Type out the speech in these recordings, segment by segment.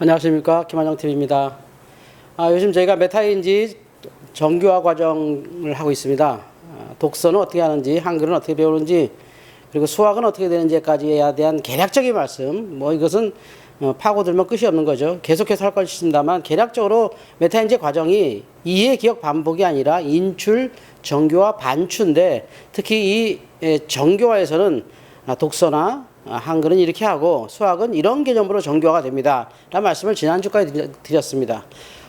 안녕하십니까, 김한정TV입니다. 요즘 저희가 메타인지 정교화 과정을 하고 있습니다. 독서는 어떻게 하는지, 한글은 어떻게 배우는지, 그리고 수학은 어떻게 되는지까지에 대한 개략적인 말씀, 이것은 파고들면 끝이 없는 거죠. 계속해서 할 것입니다만, 개략적으로 메타인지 과정이 이해, 기억, 반복이 아니라 인출, 정교화, 반추인데, 특히 이 정교화에서는 독서나 한글은 이렇게 하고 수학은 이런 개념으로 정교화가 됩니다 라는 말씀을 지난주까지 드렸습니다.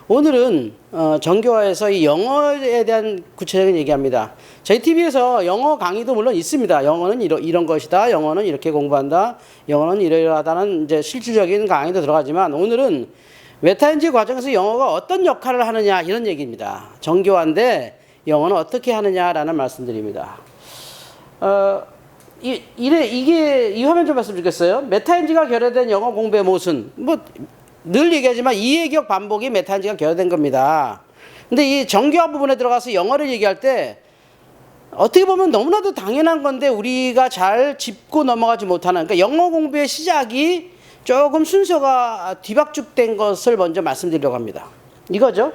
오늘은 정교화에서 이 영어에 대한 구체적인 얘기합니다. 저희 TV에서 영어 강의도 물론 있습니다. 영어는 이런 것이다, 영어는 이렇게 공부한다, 영어는 이러이러하다는 이제 실질적인 강의도 들어가지만, 오늘은 메타인지 과정에서 영어가 어떤 역할을 하느냐, 이런 얘기입니다. 정교화인데 영어는 어떻게 하느냐라는 말씀드립니다. 이 화면 좀 봤으면 좋겠어요. 메타인지가 결여된 영어 공부의 모순. 늘 얘기하지만 이해, 기억, 반복이 메타인지가 결여된 겁니다. 근데 이 정교화 부분에 들어가서 영어를 얘기할 때 어떻게 보면 너무나도 당연한 건데 우리가 잘 짚고 넘어가지 못하는, 그러니까 영어 공부의 시작이 조금 순서가 뒤박죽된 것을 먼저 말씀드리려고 합니다. 이거죠.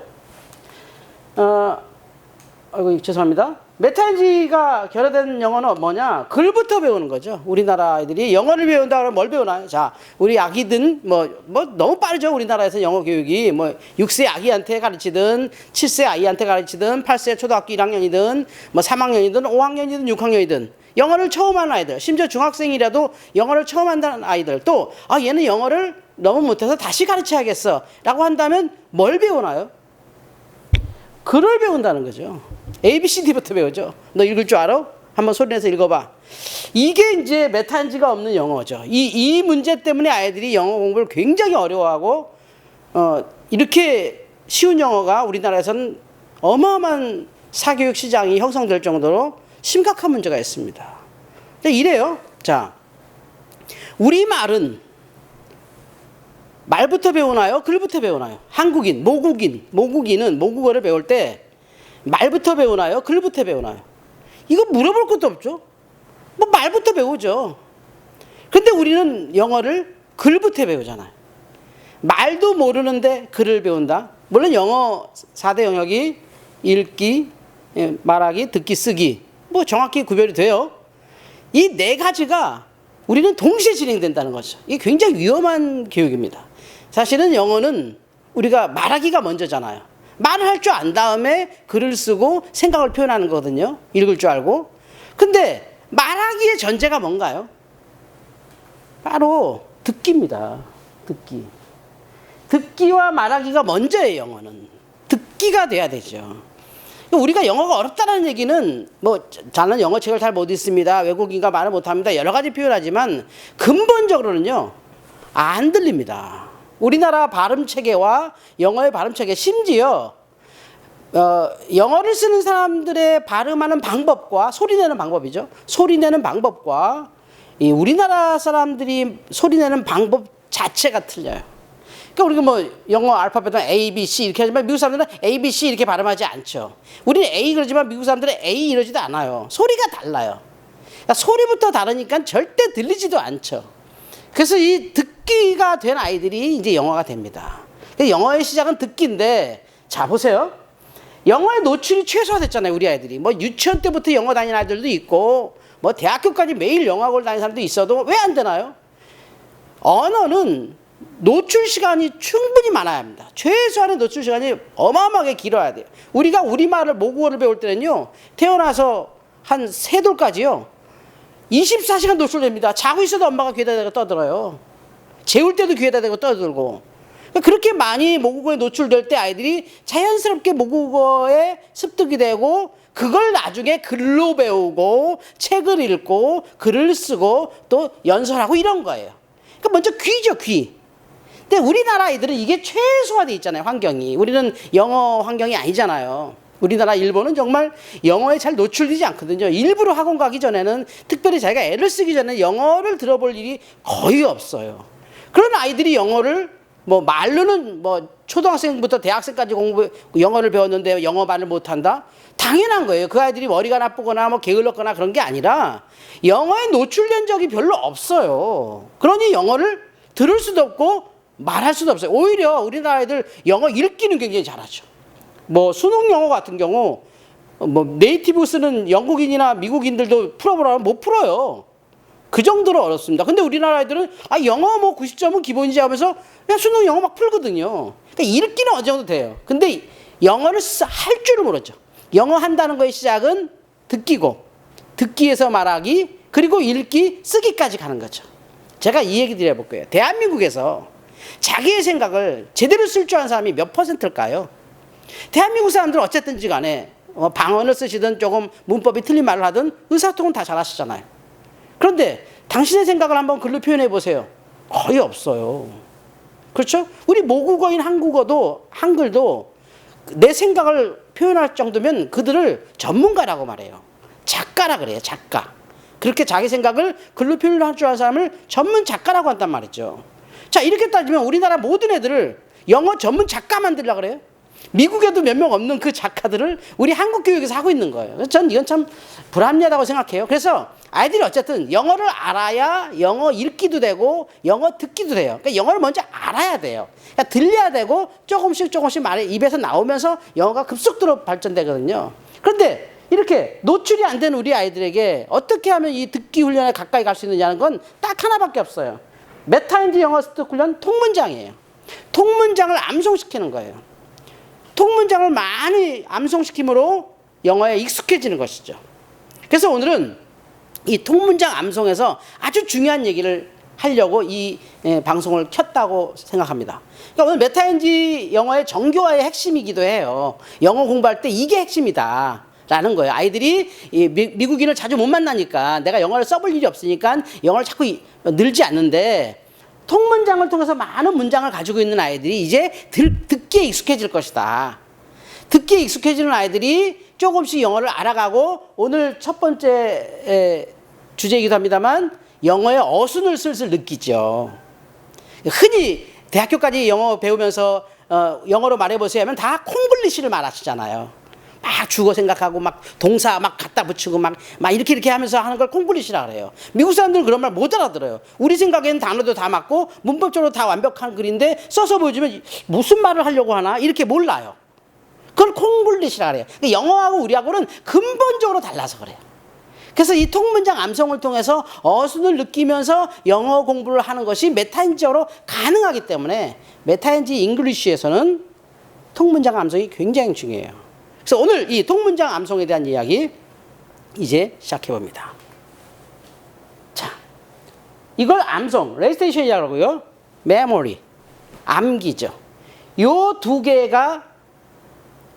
죄송합니다. 메타인지가 결여된 영어는 뭐냐? 글부터 배우는 거죠. 우리나라 아이들이 영어를 배운다 그러면 뭘 배우나요? 자, 우리 아기든 너무 빠르죠. 우리나라에서 영어 교육이 6세 아기한테 가르치든 7세 아이한테 가르치든 8세 초등학교 1학년이든 3학년이든 5학년이든 6학년이든 영어를 처음 하는 아이들, 심지어 중학생이라도 영어를 처음 한다는 아이들, 또 얘는 영어를 너무 못해서 다시 가르쳐야겠어 라고 한다면 뭘 배우나요? 글을 배운다는 거죠. ABCD부터 배우죠. 너 읽을 줄 알아? 한번 소리내서 읽어봐. 이게 이제 메타인지가 없는 영어죠. 이 문제 때문에 아이들이 영어 공부를 굉장히 어려워하고, 이렇게 쉬운 영어가 우리나라에서는 어마어마한 사교육 시장이 형성될 정도로 심각한 문제가 있습니다. 이래요. 자, 우리말은 말부터 배우나요? 글부터 배우나요? 한국인, 모국인은 모국어를 배울 때 말부터 배우나요? 글부터 배우나요? 이거 물어볼 것도 없죠. 말부터 배우죠. 근데 우리는 영어를 글부터 배우잖아요. 말도 모르는데 글을 배운다. 물론 영어 4대 영역이 읽기, 말하기, 듣기, 쓰기. 정확히 구별이 돼요. 이 네 가지가 우리는 동시에 진행된다는 거죠. 이게 굉장히 위험한 교육입니다. 사실은 영어는 우리가 말하기가 먼저잖아요. 말을 할 줄 안 다음에 글을 쓰고 생각을 표현하는 거거든요. 읽을 줄 알고. 근데 말하기의 전제가 뭔가요? 바로 듣기입니다. 듣기. 듣기와 말하기가 먼저예요, 영어는. 듣기가 돼야 되죠. 우리가 영어가 어렵다는 얘기는 저는 영어 책을 잘 못 읽습니다, 외국인과 말을 못합니다, 여러 가지 표현하지만 근본적으로는요, 안 들립니다. 우리나라 발음체계와 영어의 발음체계, 심지어 영어를 쓰는 사람들의 발음하는 방법과 소리내는 방법이죠. 소리내는 방법과 이 우리나라 사람들이 소리내는 방법 자체가 틀려요. 그러니까 우리가 영어 알파벳은 A, B, C 이렇게 하지만 미국 사람들은 A, B, C 이렇게 발음하지 않죠. 우리는 A 그러지만 미국 사람들은 A 이러지도 않아요. 소리가 달라요. 그러니까 소리부터 다르니까 절대 들리지도 않죠. 그래서 이 듣기가 된 아이들이 이제 영어가 됩니다. 영어의 시작은 듣기인데, 자, 보세요. 영어의 노출이 최소화됐잖아요, 우리 아이들이. 유치원 때부터 영어 다니는 아이들도 있고, 대학교까지 매일 영어학원을 다니는 사람도 있어도 왜 안 되나요? 언어는 노출 시간이 충분히 많아야 합니다. 최소한의 노출 시간이 어마어마하게 길어야 돼요. 우리가 우리말을, 모국어를 배울 때는요, 태어나서 한 3돌까지요, 24시간 노출됩니다. 자고 있어도 엄마가 귀에다 대고 떠들어요. 재울 때도 귀에다 대고 떠들고. 그렇게 많이 모국어에 노출될 때 아이들이 자연스럽게 모국어에 습득이 되고, 그걸 나중에 글로 배우고 책을 읽고 글을 쓰고 또 연설하고 이런 거예요. 그러니까 먼저 귀죠, 귀. 근데 우리나라 아이들은 이게 최소화되어 있잖아요, 환경이. 우리는 영어 환경이 아니잖아요. 우리나라, 일본은 정말 영어에 잘 노출되지 않거든요. 일부러 학원 가기 전에는, 특별히 자기가 애를 쓰기 전에 영어를 들어볼 일이 거의 없어요. 그런 아이들이 영어를 말로는 초등학생부터 대학생까지 영어를 배웠는데 영어만을 못한다? 당연한 거예요. 그 아이들이 머리가 나쁘거나 게을렀거나 그런 게 아니라 영어에 노출된 적이 별로 없어요. 그러니 영어를 들을 수도 없고 말할 수도 없어요. 오히려 우리나라 애들 영어 읽기는 굉장히 잘하죠. 뭐 수능 영어 같은 경우 뭐 네이티브 쓰는 영국인이나 미국인들도 풀어보라면 못 풀어요. 그 정도로 어렵습니다. 근데 우리나라 애들은 영어 뭐 90점은 기본이지 하면서 그냥 수능 영어 막 풀거든요. 그러니까 읽기는 어느 정도 돼요. 근데 영어를 할 줄을 모르죠. 영어 한다는 거의 시작은 듣기고, 듣기에서 말하기, 그리고 읽기, 쓰기까지 가는 거죠. 제가 이 얘기 드려볼 거예요. 대한민국에서 자기의 생각을 제대로 쓸 줄 아는 사람이 몇 %일까요? 대한민국 사람들은 어쨌든지 간에 방언을 쓰시든 조금 문법이 틀린 말을 하든 의사소통은 다 잘하시잖아요. 그런데 당신의 생각을 한번 글로 표현해 보세요. 거의 없어요. 그렇죠? 우리 모국어인 한글도 내 생각을 표현할 정도면 그들을 전문가라고 말해요. 작가라 그래요. 작가. 그렇게 자기 생각을 글로 표현할 줄 아는 사람을 전문 작가라고 한단 말이죠. 자, 이렇게 따지면 우리나라 모든 애들을 영어 전문 작가 만들려고 그래요. 미국에도 몇 명 없는 그 작가들을 우리 한국 교육에서 하고 있는 거예요. 전 이건 참 불합리하다고 생각해요. 그래서 아이들이 어쨌든 영어를 알아야 영어 읽기도 되고 영어 듣기도 돼요. 그러니까 영어를 먼저 알아야 돼요. 그러니까 들려야 되고 조금씩 말이 입에서 나오면서 영어가 급속도로 발전되거든요. 그런데 이렇게 노출이 안 되는 우리 아이들에게 어떻게 하면 이 듣기 훈련에 가까이 갈 수 있느냐는 건 딱 하나밖에 없어요. 메타인지 영어 습득 훈련 통문장이에요. 통문장을 암송시키는 거예요. 통문장을 많이 암송시킴으로 영어에 익숙해지는 것이죠. 그래서 오늘은 이 통문장 암송에서 아주 중요한 얘기를 하려고 이 방송을 켰다고 생각합니다. 그러니까 오늘 메타인지 영어의 정교화의 핵심이기도 해요. 영어 공부할 때 이게 핵심이다 라는 거예요. 아이들이 미국인을 자주 못 만나니까 내가 영어를 써볼 일이 없으니까 영어를 자꾸 늘지 않는데, 통문장을 통해서 많은 문장을 가지고 있는 아이들이 이제 듣기에 익숙해질 것이다. 듣기에 익숙해지는 아이들이 조금씩 영어를 알아가고, 오늘 첫 번째 주제이기도 합니다만 영어의 어순을 슬슬 느끼죠. 흔히 대학교까지 영어 배우면서 영어로 말해보세요 하면 다 콩글리시를 말하시잖아요. 막 주어 생각하고 막 동사 막 갖다 붙이고 막 이렇게 하면서 하는 걸 콩글리시라 그래요. 미국 사람들은 그런 말 못 알아들어요. 우리 생각에는 단어도 다 맞고 문법적으로 다 완벽한 글인데 써서 보여주면 무슨 말을 하려고 하나 이렇게 몰라요. 그걸 콩글리시라 그래요. 그러니까 영어하고 우리하고는 근본적으로 달라서 그래요. 그래서 이 통문장 암송을 통해서 어순을 느끼면서 영어 공부를 하는 것이 메타인지어로 가능하기 때문에 메타인지 잉글리시에서는 통문장 암송이 굉장히 중요해요. 그래서 오늘 이 통문장 암송에 대한 이야기 이제 시작해 봅니다. 자, 이걸 암송, 레지스테이션이라고 하고요. 메모리, 암기죠. 요 두 개가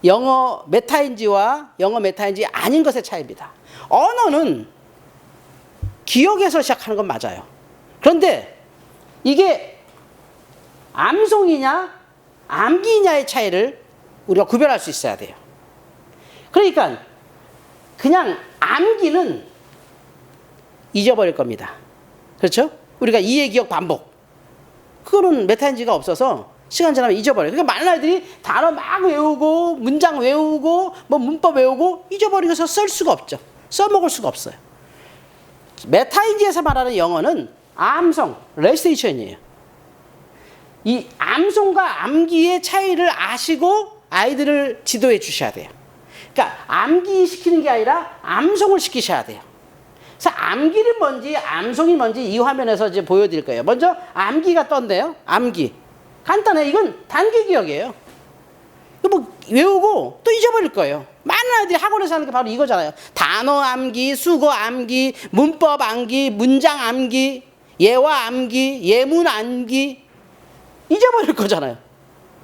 영어 메타인지와 영어 메타인지 아닌 것의 차이입니다. 언어는 기억에서 시작하는 건 맞아요. 그런데 이게 암송이냐 암기냐의 차이를 우리가 구별할 수 있어야 돼요. 그러니까 그냥 암기는 잊어버릴 겁니다. 그렇죠? 우리가 이해, 기억, 반복. 그거는 메타인지가 없어서 시간 지나면 잊어버려요. 그러니까 많은 아이들이 단어 막 외우고 문장 외우고 뭐 문법 외우고 잊어버리면서 쓸 수가 없죠. 써먹을 수가 없어요. 메타인지에서 말하는 영어는 암송, 레지스테이션이에요. 이 암송과 암기의 차이를 아시고 아이들을 지도해 주셔야 돼요. 그러니까 암기시키는 게 아니라 암송을 시키셔야 돼요. 그래서 암기는 뭔지 암송이 뭔지 이 화면에서 이제 보여드릴 거예요. 먼저 암기가 떴네요. 암기. 간단해. 이건 단기 기억이에요. 이거 뭐 외우고 또 잊어버릴 거예요. 많은 아이들이 학원에서 하는 게 바로 이거잖아요. 단어 암기, 수거 암기, 문법 암기, 문장 암기, 예화 암기, 예문 암기. 잊어버릴 거잖아요.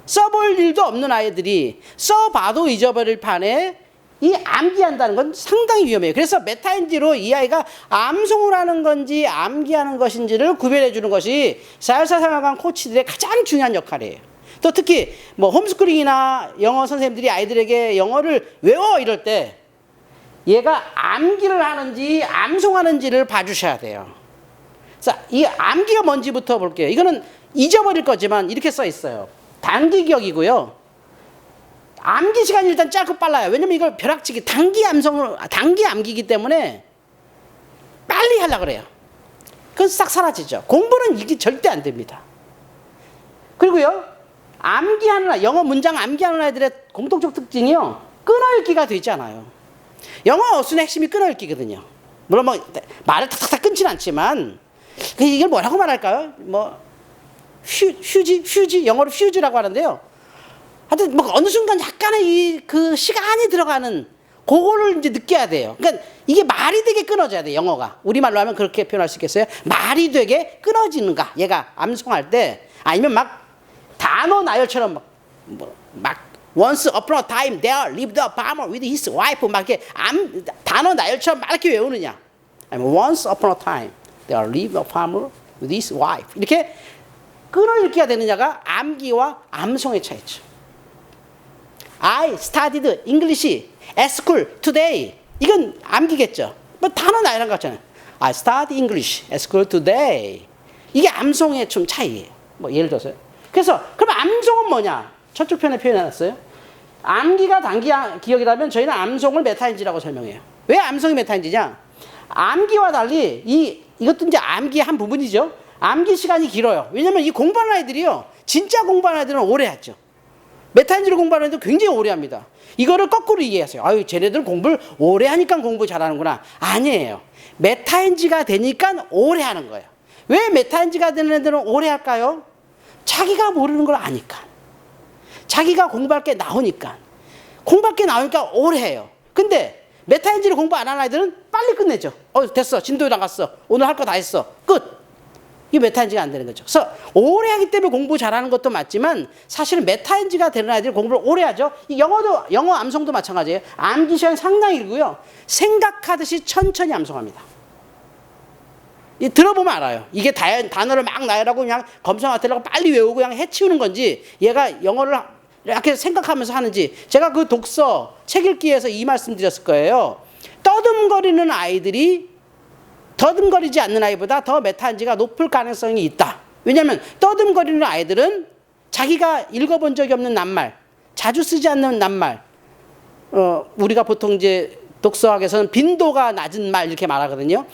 써볼 일도 없는 아이들이 써봐도 잊어버릴 판에 이 암기한다는 건 상당히 위험해요. 그래서 메타인지로 이 아이가 암송을 하는 건지 암기하는 것인지를 구별해 주는 것이 4.14 생활관 코치들의 가장 중요한 역할이에요. 또 특히 뭐 홈스쿨링이나 영어 선생님들이 아이들에게 영어를 외워 이럴 때 얘가 암기를 하는지 암송하는지를 봐주셔야 돼요. 자, 이 암기가 뭔지부터 볼게요. 이거는 잊어버릴 거지만 이렇게 써 있어요. 단기 기억이고요. 암기 시간이 일단 짧고 빨라요. 왜냐면 이걸 벼락치기 단기 암기이기 때문에 빨리 하려고 그래요. 그건 싹 사라지죠. 공부는 이게 절대 안 됩니다. 그리고요, 암기하는 영어 문장 암기하는 아이들의 공통적 특징이요, 끊어읽기가 되지 않아요. 영어 어순의 핵심이 끊어읽기거든요. 물론 뭐 말을 탁탁탁 끊진 않지만 이걸 뭐라고 말할까요? 뭐 휴지 영어로 퓨즈라고 하는데요. 하여튼 뭐 어느 순간 약간의 그 시간이 들어가는 그거를 이제 느껴야 돼요. 그러니까 이게 말이 되게 끊어져야 돼, 영어가. 우리말로 하면 그렇게 표현할 수 있겠어요? 말이 되게 끊어지는가, 얘가 암송할 때. 아니면 막 단어 나열처럼 막 once upon a time there lived a farmer with his wife 막 이렇게 단어 나열처럼 막 이렇게 외우느냐, 아니면 once upon a time there lived a farmer with his wife 이렇게 끊어읽기가 되느냐가 암기와 암송의 차이죠. I studied English at school today. 이건 암기겠죠. 뭐 단어 나열한 거 같잖아요. I studied English at school today. 이게 암송의 좀 차이예요. 뭐 예를 들어서요. 그래서 그럼 암송은 뭐냐? 저쪽 편에 표현해놨어요. 암기가 단기 기억이라면 저희는 암송을 메타인지라고 설명해요. 왜 암송이 메타인지냐? 암기와 달리 이것도 이제 암기의 한 부분이죠. 암기 시간이 길어요. 왜냐면 이 공부하는 아이들이요, 진짜 공부하는 아이들은 오래 하죠. 메타인지를 공부하는 애들 굉장히 오래 합니다. 이거를 거꾸로 이해하세요. 아유, 쟤네들은 공부를 오래 하니까 공부 잘하는구나. 아니에요. 메타인지가 되니까 오래 하는 거예요. 왜 메타인지가 되는 애들은 오래 할까요? 자기가 모르는 걸 아니까. 자기가 공부할 게 나오니까. 공부할 게 나오니까 오래 해요. 근데 메타인지를 공부 안 하는 아이들은 빨리 끝내죠. 됐어. 진도에 나갔어. 오늘 할 거 다 했어. 끝. 이게 메타인지가 안 되는 거죠. 그래서 오래 하기 때문에 공부 잘하는 것도 맞지만 사실은 메타인지가 되는 아이들이 공부를 오래 하죠. 영어 암송도 마찬가지예요. 암기 시간이 상당히 길고요. 생각하듯이 천천히 암송합니다. 들어보면 알아요. 이게 단어를 막 나열하고 그냥 검사 맡으려고 빨리 외우고 그냥 해치우는 건지, 얘가 영어를 이렇게 생각하면서 하는지. 제가 그 독서 책 읽기에서 이 말씀 드렸을 거예요. 떠듬거리는 아이들이 더듬거리지 않는 아이보다 더 메타인지가 높을 가능성이 있다. 왜냐하면 떠듬거리는 아이들은 자기가 읽어본 적이 없는 낱말, 자주 쓰지 않는 낱말, 우리가 보통 이제 독서학에서는 빈도가 낮은 말 이렇게 말하거든요.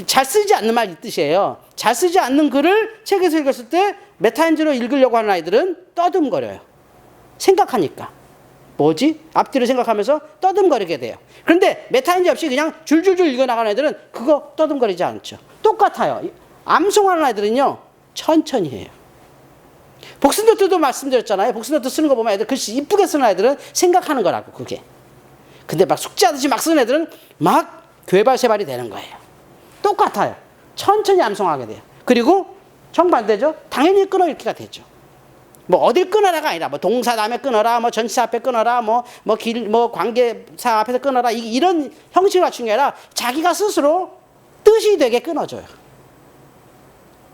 잘 쓰지 않는 말 이 뜻이에요. 잘 쓰지 않는 글을 책에서 읽었을 때 메타인지로 읽으려고 하는 아이들은 떠듬거려요. 생각하니까. 뭐지? 앞뒤로 생각하면서 떠듬거리게 돼요. 그런데 메타인지 없이 그냥 줄줄줄 읽어나가는 애들은 그거 떠듬거리지 않죠. 똑같아요. 암송하는 아이들은요, 천천히 해요. 복습노트도 말씀드렸잖아요. 복습노트 쓰는 거 보면 애들 글씨 이쁘게 쓰는 아이들은 생각하는 거라고, 그게. 근데 막 숙제하듯이 막 쓰는 애들은 막 괴발세발이 되는 거예요. 똑같아요. 천천히 암송하게 돼요. 그리고 정반대죠. 당연히 끊어읽기가 되죠. 뭐 어딜 끊어라가 아니라 뭐 동사 다음에 끊어라, 뭐 전치사 앞에 끊어라, 뭐 관계사 앞에서 끊어라, 이런 형식을 갖춘 게 아니라 자기가 스스로 뜻이 되게 끊어줘요.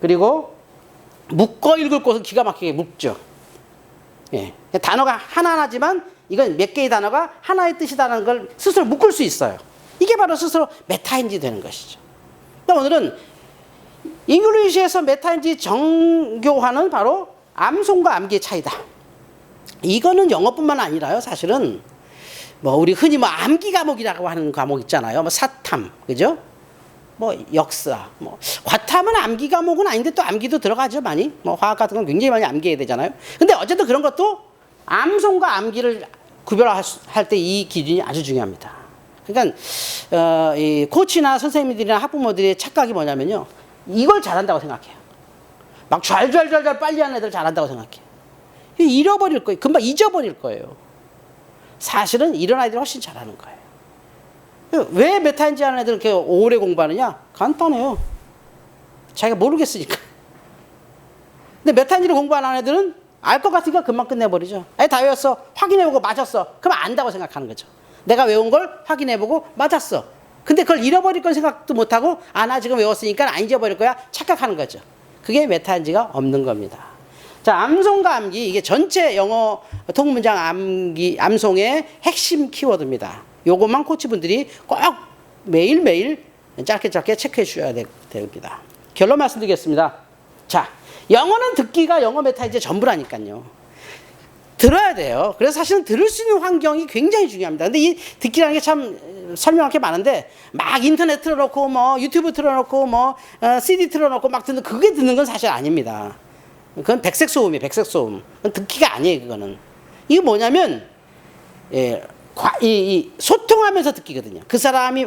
그리고 묶어 읽을 곳은 기가 막히게 묶죠. 예. 단어가 하나하나지만 이건 몇 개의 단어가 하나의 뜻이다라는 걸 스스로 묶을 수 있어요. 이게 바로 스스로 메타인지 되는 것이죠. 오늘은 잉글리시에서 메타인지 정교화는 바로 암송과 암기의 차이다. 이거는 영어뿐만 아니라요. 사실은 뭐 우리 흔히 뭐 암기 과목이라고 하는 과목 있잖아요. 뭐 사탐, 그죠? 뭐 역사, 뭐 과탐은 암기 과목은 아닌데 또 암기도 들어가죠, 많이. 뭐 화학 같은 건 굉장히 많이 암기해야 되잖아요. 근데 어쨌든 그런 것도 암송과 암기를 구별할 때 이 기준이 아주 중요합니다. 그러니까 이 코치나 선생님들이나 학부모들의 착각이 뭐냐면요, 이걸 잘한다고 생각해요. 막 잘 빨리 하는 애들 잘한다고 생각해요. 잃어버릴 거예요. 금방 잊어버릴 거예요. 사실은 이런 아이들이 훨씬 잘하는 거예요. 왜 메타인지 하는 애들은 이렇게 오래 공부하느냐? 간단해요. 자기가 모르겠으니까. 근데 메타인지를 공부 안 하는 애들은 알 것 같으니까 금방 끝내버리죠. 아니, 다 외웠어. 확인해보고 맞았어. 그럼 안다고 생각하는 거죠. 내가 외운 걸 확인해보고 맞았어. 근데 그걸 잃어버릴 건 생각도 못하고, 나 지금 외웠으니까 안 잊어버릴 거야. 착각하는 거죠. 그게 메타인지가 없는 겁니다. 자, 암송과 암기, 이게 전체 영어 통문장 암송의 핵심 키워드입니다. 요것만 코치분들이 꼭 매일매일 짧게 체크해 주셔야 됩니다. 결론 말씀드리겠습니다. 자, 영어는 듣기가 영어 메타인지의 전부라니까요. 들어야 돼요. 그래서 사실은 들을 수 있는 환경이 굉장히 중요합니다. 근데 이 듣기라는 게 참 설명할 게 많은데, 막 인터넷 틀어놓고 뭐 유튜브 틀어놓고 뭐 CD 틀어놓고 막 그게 듣는 건 사실 아닙니다. 그건 백색 소음이에요. 백색 소음. 그건 듣기가 아니에요. 그거는. 이게 뭐냐면 소통하면서 듣기거든요. 그 사람이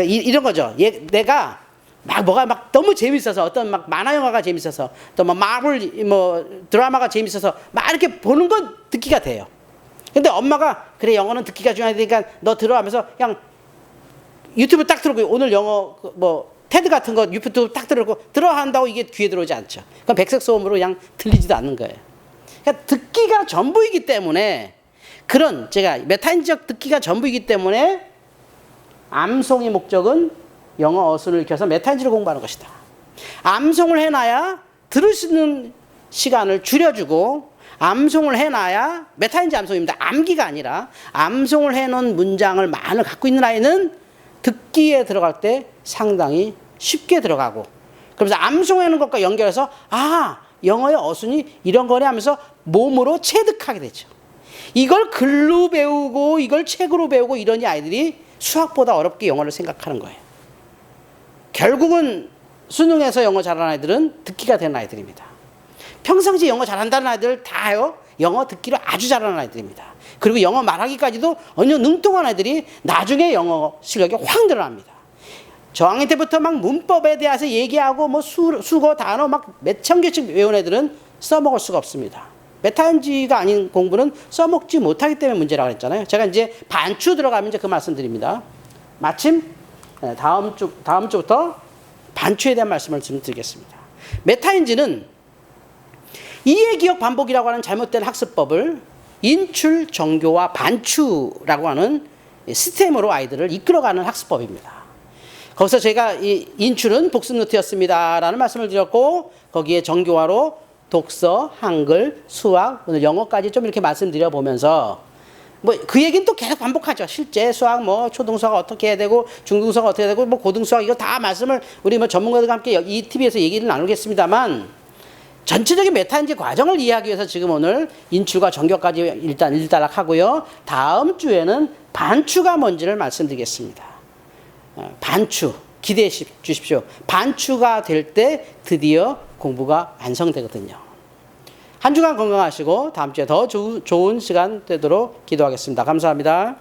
이런 거죠. 내가 막 뭐가 막 너무 재밌어서 어떤 막 만화 영화가 재밌어서 또 뭐 마블 뭐 드라마가 재밌어서 막 이렇게 보는 건 듣기가 돼요. 근데 엄마가 그래 영어는 듣기가 중요하니까 너 들어가면서 그냥 유튜브 딱 틀고 오늘 영어 뭐 테드 같은 거 유튜브 딱 틀고 들어한다고 이게 귀에 들어오지 않죠. 그건 백색 소음으로 그냥 들리지도 않는 거예요. 그러니까 듣기가 전부이기 때문에 그런 제가 메타인지적 듣기가 전부이기 때문에 암송의 목적은 영어 어순을 익혀서 메타인지를 공부하는 것이다. 암송을 해놔야 들을 수 있는 시간을 줄여주고 암송을 해놔야 메타인지 암송입니다. 암기가 아니라 암송을 해놓은 문장을 많이 갖고 있는 아이는 듣기에 들어갈 때 상당히 쉽게 들어가고 그러면서 암송하는 것과 연결해서 아 영어의 어순이 이런 거네 하면서 몸으로 체득하게 되죠. 이걸 글로 배우고 이걸 책으로 배우고 이러니 아이들이 수학보다 어렵게 영어를 생각하는 거예요. 결국은 수능에서 영어 잘하는 아이들은 듣기가 되는 아이들입니다. 평상시 영어 잘한다는 아이들 다요. 영어 듣기를 아주 잘하는 아이들입니다. 그리고 영어 말하기까지도 어느 능통한 아이들이 나중에 영어 실력이 확 늘어납니다. 저학년 때부터 막 문법에 대해서 얘기하고 뭐 수거 단어 막 몇천 개씩 외운 애들은 써먹을 수가 없습니다. 메타인지가 아닌 공부는 써먹지 못하기 때문에 문제라고 했잖아요. 제가 이제 반추 들어가면 이제 그 말씀드립니다. 마침 다음 주부터 반추에 대한 말씀을 좀 드리겠습니다. 메타인지는 이해, 기억, 반복이라고 하는 잘못된 학습법을 인출, 정교와 반추라고 하는 시스템으로 아이들을 이끌어가는 학습법입니다. 거기서 제가 이 인출은 복습 노트였습니다라는 말씀을 드렸고 거기에 정교화로 독서, 한글, 수학, 오늘 영어까지 좀 이렇게 말씀드려 보면서 뭐 그 얘기는 또 계속 반복하죠. 실제 수학 뭐 초등수학 어떻게 해야 되고 중등수학 어떻게 해야 되고 뭐 고등수학 이거 다 말씀을 우리 뭐 전문가들과 함께 이 TV에서 얘기를 나누겠습니다만 전체적인 메타인지 과정을 이해하기 위해서 지금 오늘 인출과 정교까지 일단 일단락 하고요. 다음 주에는 반추가 뭔지를 말씀드리겠습니다. 반추 기대해 주십시오. 반추가 될 때 드디어 공부가 완성되거든요. 한 주간 건강하시고 다음 주에 더 좋은 시간 되도록 기도하겠습니다. 감사합니다.